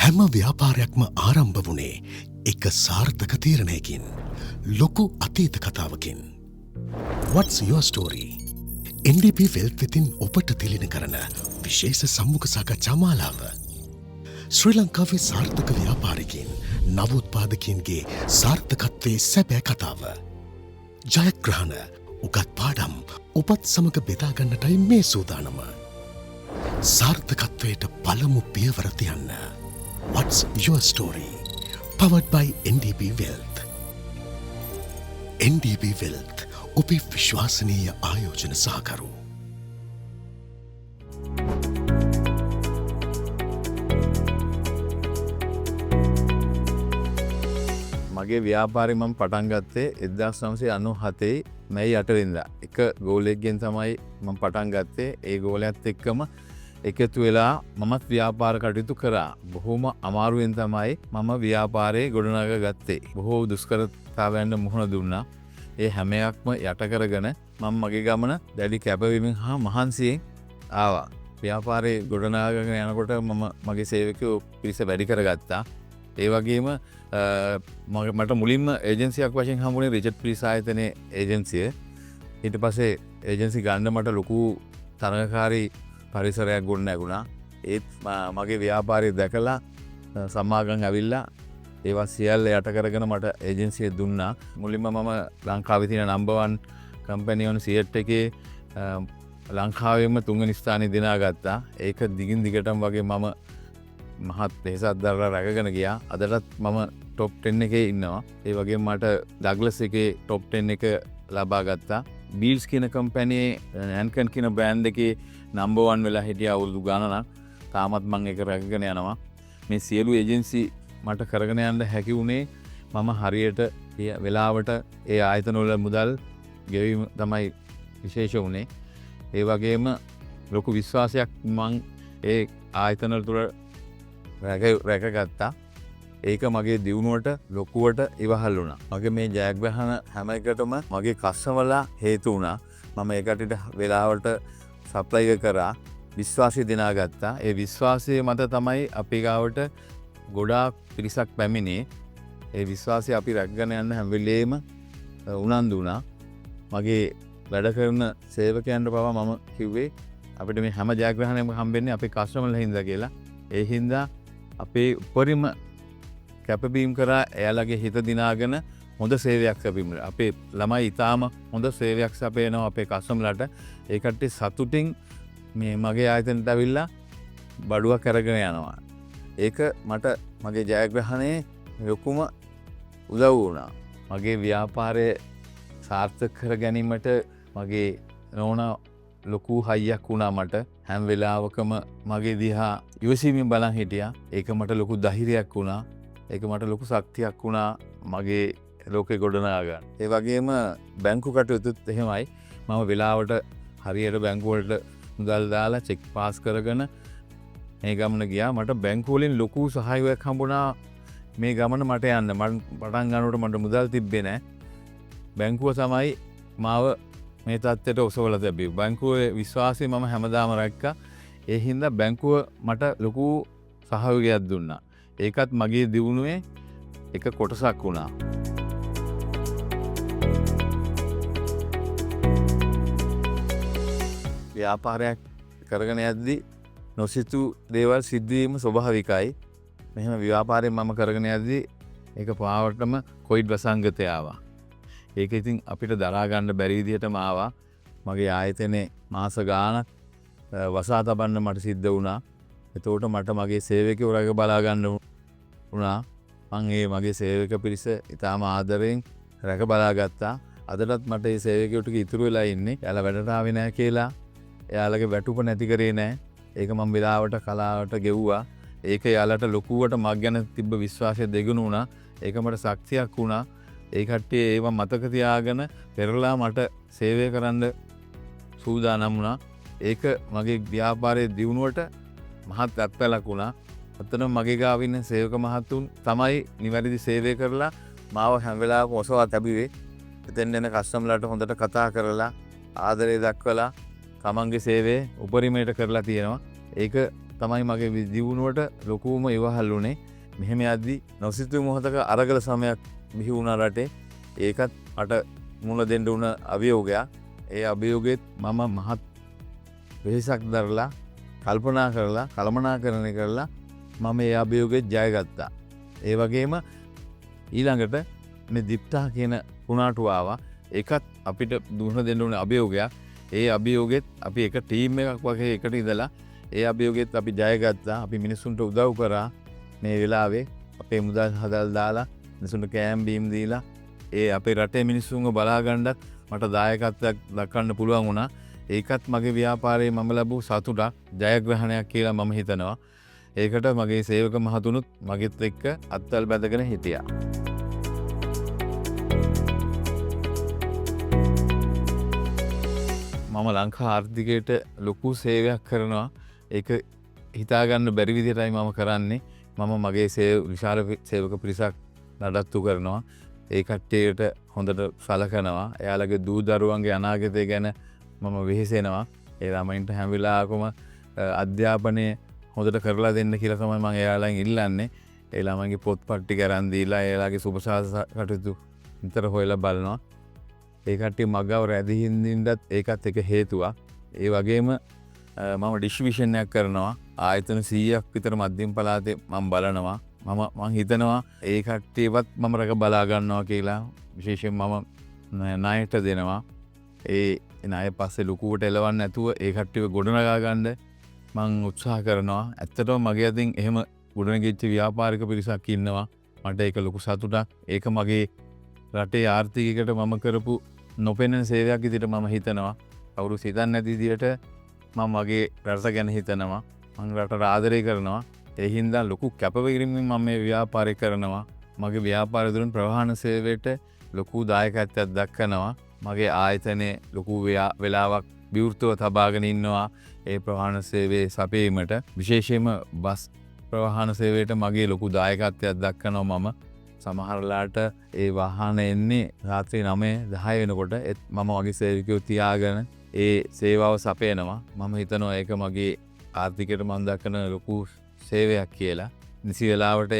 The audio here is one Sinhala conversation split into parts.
හැම ව්‍යාපාරයක්ම ආරම්භ වුණේ එක සාර්ථක තීරණයකින්. ලොකු අතීත කතාවකින්. What's your story? NDP Wealth වෙතින් ඔබට තිළින කරන විශේෂ සම්මුඛ සාකච්ඡා මාලාව. ශ්‍රී ලංකාවේ සාර්ථක ව්‍යාපාරිකයින් නවෝත්පාදකයින්ගේ සාර්ථකත්වයේ සැබෑ කතාව. ජයග්‍රහණ උගත් පාඩම් ඔබත් සමග බෙදා ගන්නටයි මේ සූදානම. සාර්ථකත්වයට පළමු පියවර තියන්න. What's your story? Powered by NDP Wealth. NDP Wealth ඔබේ විශ්වාසනීය ආයෝජන සහකරු. මගේ ව්‍යාපාරය මම පටන් ගත්තේ 1997 මැයි 8 වෙනිදා. එක ගෝලයෙක්ගෙන් තමයි මම පටන් ගත්තේ. ඒ ගෝලයාත් එක්කම එකතු වෙලා මමත් ව්‍යාපාර කටයුතු කරා. බොහොම අමාරුවෙන් තමයි මම ව්‍යාපාරේ ගොඩනගා ගත්තේ. බොහෝ දුෂ්කරතාවයන්ට මුහුණ දුන්නා. ඒ හැම එකක්ම යට කරගෙන මම මගේ ගමන දැඩි කැපවීමෙන් හා මහන්සියෙන් ආවා. ව්‍යාපාරේ ගොඩනගාගෙන යනකොට මම මගේ සේවකයෝ පිරිස වැඩි කරගත්තා. ඒ වගේම මට මුලින්ම ඒජන්සියක් වශයෙන් හම්බුනේ රිචඩ් ප්‍රීස් ආයතනයේ ඒජන්සිය. ඊට පස්සේ ඒජන්සි ගන්න මට ලොකු තරගකාරී පරිසරයක් ගොඩ නැගුණා. ඒත් මගේ ව්‍යාපාරය දැකලා සමාගම් ඇවිල්ලා ඒවා සියල්ල යට කරගෙන මට ඒජන්සිය දුන්නා. මුලින්ම මම ලංකාවේ තියෙන නම්බර් 1 කම්පැනි ඔන් සියට් එකේ ලංකාවෙම තුන්වෙනි ස්ථානය දිනාගත්තා. ඒක දිගින් දිගටම වගේ මම මහත් වෙහෙසක් දරලා රැකගෙන ගියා. අදටත් මම টොප් 10 එකේ ඉන්නවා. ඒ වගේම මට ඩග්ලස් එකේ টොප් 10 එක ලබා ගත්තා. බීල්ස් කියන කම්පැනියේ හැන්කන් කියන බ්‍රෑන්ඩ් එකේ නම්බර් 1 වෙලා හිටියා අවුරුදු ගණනක්. තාමත් මම ඒක රැකගෙන යනවා. මේ සියලු ඒජන්සි මට කරගෙන යන්න හැකි වුණේ මම හරියට වෙලාවට ඒ ආයතන වල මුදල් ගෙවීම තමයි විශේෂ වුණේ. ඒ වගේම ලොකු විශ්වාසයක් මම ඒ ආයතන තුළ රැකගත්තා. ඒක මගේ දියුණුවට ලොකුවට ඉවහල් වුණා. මගේ මේ ජයග්‍රහණ හැම එකටම මගේ කස්ටමර්ලා හේතු වුණා. මම ඒකට වෙලාවට සප්ලයි කරා විශ්වාසය දිනාගත්තා. ඒ විශ්වාසය මත තමයි අපි ගාවට ගොඩාක් පිරිසක් පැමිණේ. ඒ විශ්වාසය අපි රැකගෙන යන්න හැම වෙලේම උනන්දු වුණා. මගේ වැඩ කරන සේවකයන්ට පවා මම කිව්වේ අපිට මේ හැම ජයග්‍රහණයක්ම හම්බෙන්නේ අපේ කස්ටමර්ලා හින්දා කියලා. ඒ හින්දා අපේ උපරිම කැපවීම කරා එයාලගේ හිත දිනාගෙන හොඳ සේවයක් සැපීම. අපේ ළමයි ඉතාම හොඳ සේවයක් සැපයනවා අපේ කස්ටමර්ලාට. ඒ කට්ටිය සතුටින් මේ මගේ ආයතනයට ඇවිල්ලා බඩුවක් අරගෙන යනවා. ඒක මට මගේ ජයග්‍රහණයේ ලොකුම උදව් වුණා. මගේ ව්‍යාපාරය සාර්ථක කර ගැනීමට මගේ නෝනා ලොකු හයියක් වුණා මට. හැම වෙලාවකම මගේ දිහා ඉවසීමෙන් බලන් හිටියා. ඒක මට ලොකු ධෛර්යයක් වුණා. ඒක මට ලොකු ශක්තියක් වුණා මගේ ලෝකේ ගොඩනගා ගන්න. ඒ වගේම බැංකු කටයුතුත් එහෙමයි. මම වෙලාවට හරියට බැංකුව වලට මුදල් දාලා චෙක් පාස් කරගෙන මේ ගමන ගියා. මට බැංකුව වලින් ලොකු සහායයක් හම්බුණා මේ ගමන මට යන්න. මම පටන් ගන්නකොට මට මුදල් තිබ්බේ නැහැ. බැංකුව තමයි මාව මේ තත්ත්වයට ඔසවලා තිබ්බේ. බැංකුවේ විශ්වාසය මම හැමදාම රැක්කා. ඒ හින්දා බැංකුව මට ලොකු සහයෝගයක් දුන්නා. ඒකත් මගේ දියුණුවේ එක කොටසක් වුණා. ව්‍යාපාරයක් කරගෙන යද්දී නොසිතූ දේවල් සිද්ධ වීම ස්වභාවිකයි. මෙහෙම ව්‍යාපාරයෙන් මම කරගෙන යද්දී ඒක පාවටම කොවිඩ් වසංගතය ආවා. ඒක ඉතින් අපිට දරා ගන්න බැරි විදිහටම ආවා. මගේ ආයතනයේ මාස ගාණක් වසා තබන්න මට සිද්ධ වුණා. එතකොට මට මගේ සේවකයෝ රැක බලා ගන්න වුණා. මම මගේ සේවක පිරිස ඉතාම ආදරෙන් රැක බලා ගත්තා. අදටත් මට මේ සේවකයෝ ටික ඉතුරු වෙලා ඉන්නේ. එයාලා වැඩට ආවේ නැහැ කියලා. එයාලගේ වැටුප නැති කරේ නැහැ. ඒක මම වෙලාවට කලාවට ගෙව්වා. ඒක එයාලට ලොකුවට මක් ගැන තිබ්බ විශ්වාසය දෙගුණ වුණා. ඒක මට ශක්තියක් වුණා. ඒ කට්ටිය ඒව මතක තියාගෙන පෙරලා මට සේවය කරන්න සූදානම් වුණා. ඒක මගේ ව්‍යාපාරයේ දියුණුවට මහත් අත්පැලක් වුණා. අතන මගේ ගාව ඉන්න සේවක මහතුන් තමයි නිවැරදි සේවය කරලා මාව හැම වෙලාවකම ඔසවා තැබුවේ. එතෙන් එන කස්ටමර්ලාට හොඳට කතා කරලා ආදරය දක්වලා තමන්ගේ සේවය උපරිමයට කරලා තියෙනවා. ඒක තමයි මගේ දියුණුවට ලොකුම ඉවහල් වුණේ. මෙහෙම යද්දි නොසිතූ මොහොතක අරගල සමයක් බිහි වුණා රටේ. ඒකත් මට මුණ දෙන්න උන අභියෝගයක්. ඒ අභියෝගෙත් මම මහත් වෙහෙසක් දරලා කල්පනා කරලා කළමනාකරණය කරලා මම ඒ අභියෝගෙත් ජයගත්තා. ඒ වගේම ඊළඟට මේ දිප්තා කියන කුණාටුව ආවා. ඒකත් අපිට දුන්න දෙන්න උන අභියෝගයක්. ඒ අභියෝගෙත් අපි එක ටීම් එකක් වගේ එකට ඉඳලා ඒ අභියෝගෙත් අපි ජයගත්තා. අපි මිනිස්සුන්ට උදව් කරා. මේ වෙලාවේ අපේ මුදල් හදල් දාලා මිනිස්සුන්ට කෑම් බීම් දීලා ඒ අපේ රටේ මිනිස්සුන්ව බලා ගන්නත් මට දායකත්වයක් දක්වන්න පුළුවන් වුණා. ඒකත් මගේ ව්‍යාපාරයේ මම ලැබූ සතුටක් ජයග්‍රහණයක් කියලා මම හිතනවා. ඒකට මගේ සේවක මහතුනුත් මගෙත් එක්ක අත්වල් බැඳගෙන හිටියා. මම ලංකා ආර්ථිකයට ලොකු සේවයක් කරනවා. ඒක හිතාගන්න බැරි විදිහටයි මම කරන්නේ. මම මගේ විශාල සේවක පිරිසක් නඩත්තු කරනවා. ඒ කට්ටියට හොඳට සලකනවා. එයාලගේ දූ දරුවන්ගේ අනාගතය ගැන මම වෙහෙසෙනවා. ඒ ළමයින්ට හැම වෙලාවකම අධ්‍යාපනය හොඳට කරලා දෙන්න කියලා තමයි මම එයාලෙන් ඉල්ලන්නේ. ඒ ළමයින්ගේ පොත්පත් ටික අරන් දීලා එයාලගේ සුබසාස කටයුතු විතර හොයලා බලනවා. ඒ කට්ටිය මගව රැඳී හින්දින්නත් ඒකත් එක හේතුවක්. ඒ වගේම මම ඩිස්ට්‍රිබියුෂන් එකක් කරනවා. ආයතන 100ක් විතර මධ්‍යම පළාතේ මම බලනවා. මම හිතනවා ඒ කට්ටියවත් මම රැක බලා ගන්නවා කියලා. විශේෂයෙන් මම ණයට දෙනවා. ඒ ණය පස්සේ ලොකුවට එලවන්න නැතුව ඒ කට්ටියව ගොඩනගා ගන්න මම උත්සාහ කරනවා. ඇත්තටම මගේ අතින් එහෙම ගොඩනගෙච්ච ව්‍යාපාරික පිරිසක් ඉන්නවා. මට ඒක ලොකු සතුටක්. ඒක මගේ රටේ ආර්ථිකයකට මම කරපු නොපෙනෙන සේවයක් විදිහට මම හිතනවා. කවුරු හිතන්නේ නැති විදිහට මම මගේ රට ගැන හිතනවා. මම රටට ආදරය කරනවා. ඒ හින්දා ලොකු කැපකිරීමකින් මම මේ ව්‍යාපාරය කරනවා. මගේ ව්‍යාපාර දුරන් ප්‍රවාහන සේවයට ලොකු දායකත්වයක් දක්වනවා. මගේ ආයතනයේ ලොකු වෙලාවක් විවෘතව තබාගෙන ඉන්නවා. ඒ ප්‍රවාහන සේවයේ සපයීමට විශේෂයෙන්ම බස් ප්‍රවාහන සේවයට මගේ ලොකු දායකත්වයක් දක්වනවා මම. සමහරලාට ඒ වාහන එන්නේ රාත්‍රී 9:10 වෙනකොට මම වගේ සේවකයෝ තියාගෙන ඒ සේවාව සපයනවා. මම හිතනවා ඒක මගේ ආර්ථිකයට මම දක්වන ලොකු සේවයක් කියලා. නිසි වෙලාවට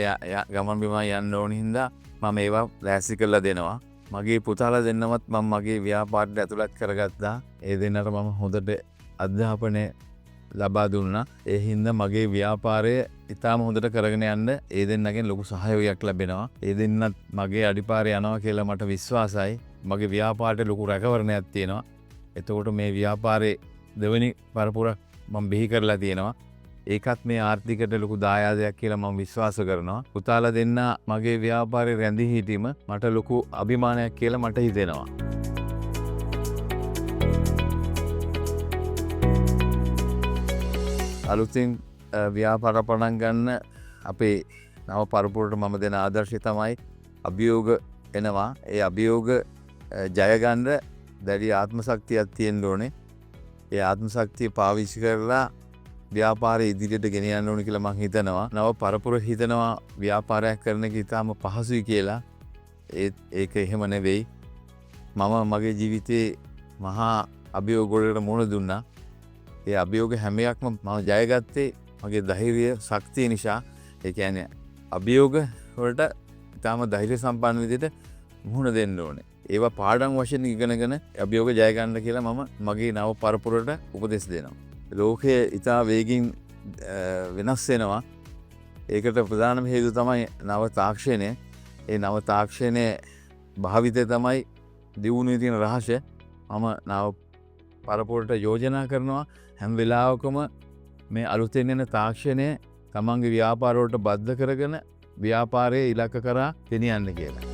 ගමන් බිමන් යන්න ඕන හින්දා මම ඒවා ලෑස්ති කරලා දෙනවා. මගේ පුතාලා දෙන්නවත් මම මගේ ව්‍යාපාරයට ඇතුළත් කරගත්තා. ඒ දෙන්නට මම හොඳට අධ්‍යාපනය ලබා දුන්නා. ඒ හින්දා මගේ ව්‍යාපාරය ඉතාම හොඳට කරගෙන යන්න ඒ දෙන්නගෙන් ලොකු සහයෝගයක් ලැබෙනවා. ඒ දෙන්නත් මගේ අඩිපාරේ යනවා කියලා මට විශ්වාසයි. මගේ ව්‍යාපාරයට ලොකු රැකවරණයක් තියෙනවා. එතකොට මේ ව්‍යාපාරේ දෙවෙනි පරපුරක් මම බිහි කරලා තියෙනවා. ඒකත් මේ ආර්ථිකයට ලොකු දායාදයක් කියලා මම විශ්වාස කරනවා. පුතාලා දෙන්න මගේ ව්‍යාපාරේ රැඳී හිටීම මට ලොකු අභිමානයක් කියලා මට හිතෙනවා. අලුතින් ව්‍යාපාර පටන් ගන්න අපේ නව පරපුරට මම දෙන ආදර්ශය තමයි අභියෝග එනවා. ඒ අභියෝග ජය ගන්න දැඩි ආත්ම ශක්තියක් තියෙන්න ඕනේ. ඒ ආත්ම ශක්තිය පාවිච්චි කරලා ව්‍යාපාරය ඉදිරියට ගෙන යන්න ඕනේ කියලා මම හිතනවා. නව පරපුර හිතනවා ව්‍යාපාරයක් කරන එක ඉතාම පහසුයි කියලා. ඒක එහෙම නෙවෙයි. මම මගේ ජීවිතේ මහා අභියෝග වලට මුහුණ දුන්නා. ඒ අභියෝග හැම එකක්ම මම ජයගත්තේ මගේ ධෛර්ය ශක්තිය නිසා. ඒ කියන්නේ අභියෝග වලට ඉතාම ධෛර්ය සම්පන්න විදිහට මුහුණ දෙන්න ඕනේ. ඒවා පාඩම් වශයෙන් ඉගෙනගෙන අභියෝග ජය ගන්න කියලා මම මගේ නව පරපුරට උපදෙස් දෙනවා. ලෝකය ඉතා වේගින් වෙනස් වෙනවා. ඒකට ප්‍රධානම හේතුව තමයි නව තාක්ෂණය. ඒ නව තාක්ෂණය භාවිතය තමයි දියුණුවේ තියෙන රහසය. මම නව පරපුරට යෝජනා කරනවා හැම වෙලාවකම මේ අලුතෙන් එන තාක්ෂණය තමන්ගේ ව්‍යාපාරවලට බද්ධ කරගෙන ව්‍යාපාරයේ ඉලක්ක කරා ගෙනියන්න කියලා.